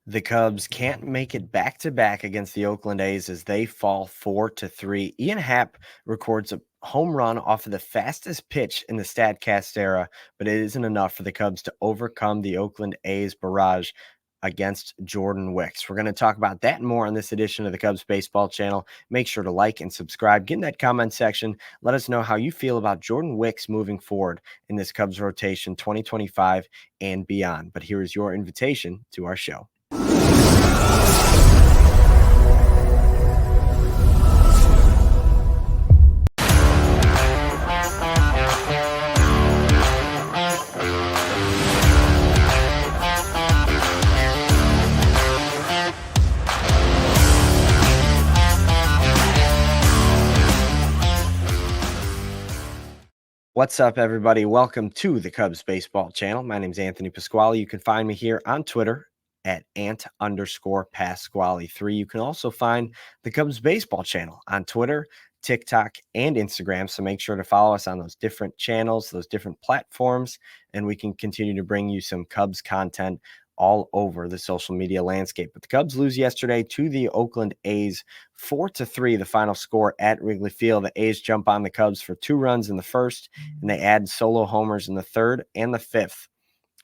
The Cubs can't make it back-to-back against the Oakland A's as they fall 4-3. Ian Happ records a home run off of the fastest pitch in the StatCast era, but it isn't enough for the Cubs to overcome the Oakland A's barrage against Jordan Wicks. We're going to talk about that and more on this edition of the Cubs Baseball Channel. Make sure to like and subscribe. Get in that comment section. Let us know how you feel about Jordan Wicks moving forward in this Cubs rotation 2025 and beyond. But here is your invitation to our show. What's up, everybody? Welcome to the Cubs Baseball Channel. My name is Anthony Pasquale. You can find me here on Twitter at ant_Pasquale3. You can also find the Cubs Baseball Channel on Twitter, TikTok, and Instagram. So make sure to follow us on those different channels, those different platforms, and we can continue to bring you some Cubs content all over the social media landscape. But the Cubs lose yesterday to the Oakland A's 4-3, the final score at Wrigley Field. The A's jump on the Cubs for 2 runs in the first, and they add solo homers in the third and the fifth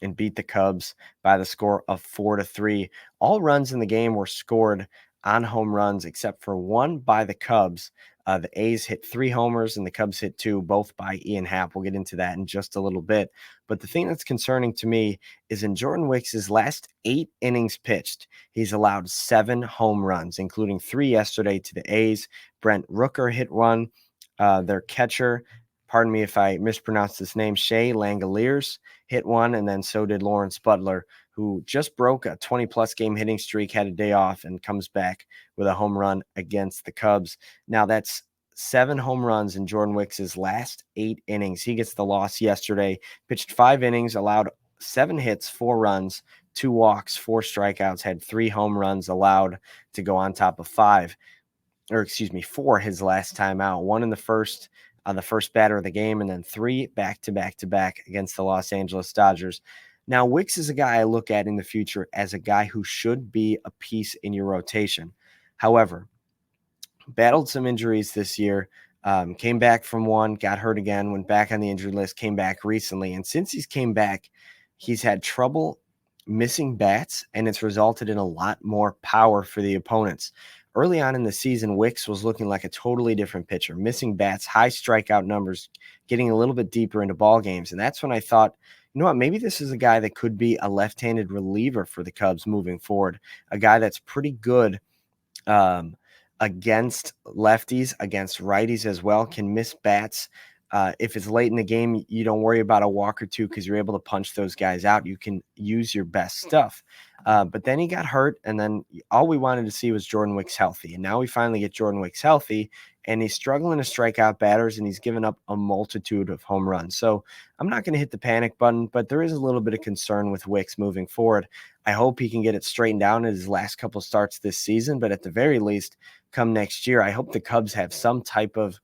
and beat the Cubs by the score of 4-3. All runs in the game were scored on home runs except for one by the Cubs. The A's hit 3 homers and the Cubs hit 2, both by Ian Happ. We'll get into that in just a little bit. But the thing that's concerning to me is in Jordan Wicks' last 8 innings pitched, he's allowed 7 home runs, including 3 yesterday to the A's. Brent Rooker hit one. Their catcher, pardon me if I mispronounced his name, Shea Langoliers, hit one, and then so did Lawrence Butler, who just broke a 20-plus game hitting streak, had a day off, and comes back with a home run against the Cubs. Now, that's 7 home runs in Jordan Wicks' last 8 innings. He gets the loss yesterday, pitched 5 innings, allowed 7 hits, 4 runs, 2 walks, 4 strikeouts, had 3 home runs allowed to go on top of 4 his last time out. 1 in the first on the first batter of the game, and then 3 back-to-back against the Los Angeles Dodgers. Now, Wicks is a guy I look at in the future as a guy who should be a piece in your rotation. However, battled some injuries this year, came back from one, got hurt again, went back on the injured list, came back recently. And since he's came back, he's had trouble missing bats, and it's resulted in a lot more power for the opponents. Early on in the season, Wicks was looking like a totally different pitcher, missing bats, high strikeout numbers, getting a little bit deeper into ball games. And that's when I thought, you know what, maybe this is a guy that could be a left-handed reliever for the Cubs moving forward, a guy that's pretty good against lefties, against righties as well, can miss bats. If it's late in the game, you don't worry about a walk or two because you're able to punch those guys out. You can use your best stuff. But then he got hurt, and then all we wanted to see was Jordan Wicks healthy. And now we finally get Jordan Wicks healthy, and he's struggling to strike out batters, and he's given up a multitude of home runs. So I'm not going to hit the panic button, but there is a little bit of concern with Wicks moving forward. I hope he can get it straightened out in his last couple starts this season, but at the very least, come next year, I hope the Cubs have some type of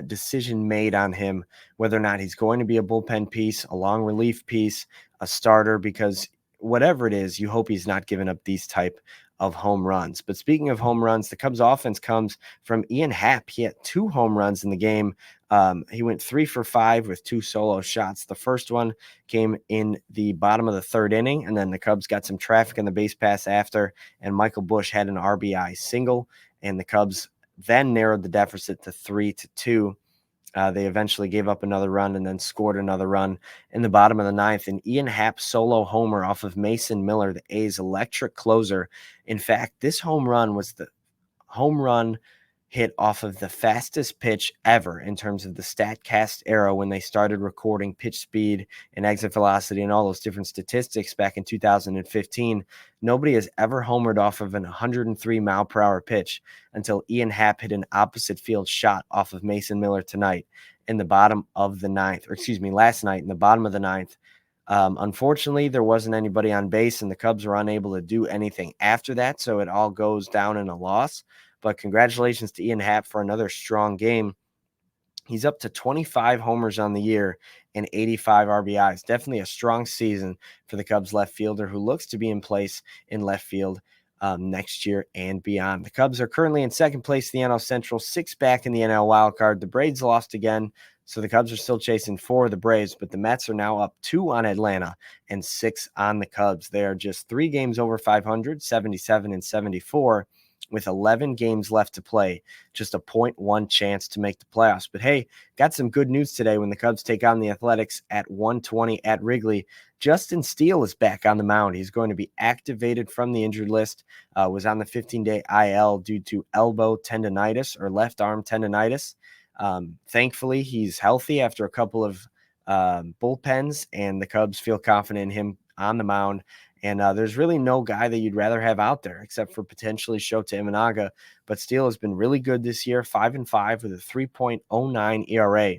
decision made on him, whether or not he's going to be a bullpen piece, a long relief piece, a starter, because whatever it is, you hope he's not giving up these type of home runs. But speaking of home runs, the Cubs offense comes from Ian Happ. He had 2 home runs in the game. He went 3 for 5 with 2 solo shots. The first one came in the bottom of the 3rd inning, and then the Cubs got some traffic in the base pass after, and Michael Busch had an RBI single, and the Cubs then narrowed the deficit to 3-2. They eventually gave up another run and then scored another run in the bottom of the 9th. And Ian Happ solo homer off of Mason Miller, the A's electric closer. In fact, this home run was the home run hit off of the fastest pitch ever in terms of the StatCast era when they started recording pitch speed and exit velocity and all those different statistics back in 2015. Nobody has ever homered off of an 103-mile-per-hour pitch until Ian Happ hit an opposite field shot off of Mason Miller tonight in the bottom of the 9th, last night in the bottom of the 9th. Unfortunately, there wasn't anybody on base, and the Cubs were unable to do anything after that, so it all goes down in a loss. But congratulations to Ian Happ for another strong game. He's up to 25 homers on the year and 85 RBIs. Definitely a strong season for the Cubs left fielder who looks to be in place in left field next year and beyond. The Cubs are currently in second place in the NL Central, 6 back in the NL wildcard. The Braves lost again, so the Cubs are still chasing 4 of the Braves, but the Mets are now up 2 on Atlanta and 6 on the Cubs. They are just 3 games over 500, 77 and 74, with 11 games left to play, just a 0.1 chance to make the playoffs. But hey, got some good news today when the Cubs take on the Athletics at 1:20 at Wrigley. Justin Steele is back on the mound. He's going to be activated from the injured list, was on the 15-day IL due to elbow tendonitis or left arm tendonitis. Thankfully, he's healthy after a couple of bullpens, and the Cubs feel confident in him on the mound. And there's really no guy that you'd rather have out there except for potentially Shota Imanaga. But Steele has been really good this year, 5-5 with a 3.09 ERA.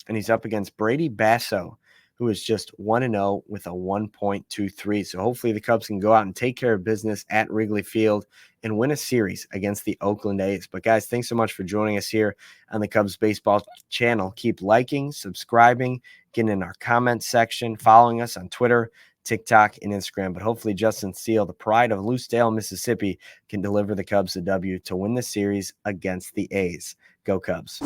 And he's up against Brady Basso, who is just 1-0 with a 1.23. So hopefully the Cubs can go out and take care of business at Wrigley Field and win a series against the Oakland A's. But guys, thanks so much for joining us here on the Cubs Baseball channel. Keep liking, subscribing, getting in our comment section, following us on Twitter, TikTok, and Instagram. But hopefully Justin Steele, the pride of Lucedale, Mississippi, can deliver the Cubs a W to win the series against the A's. Go Cubs.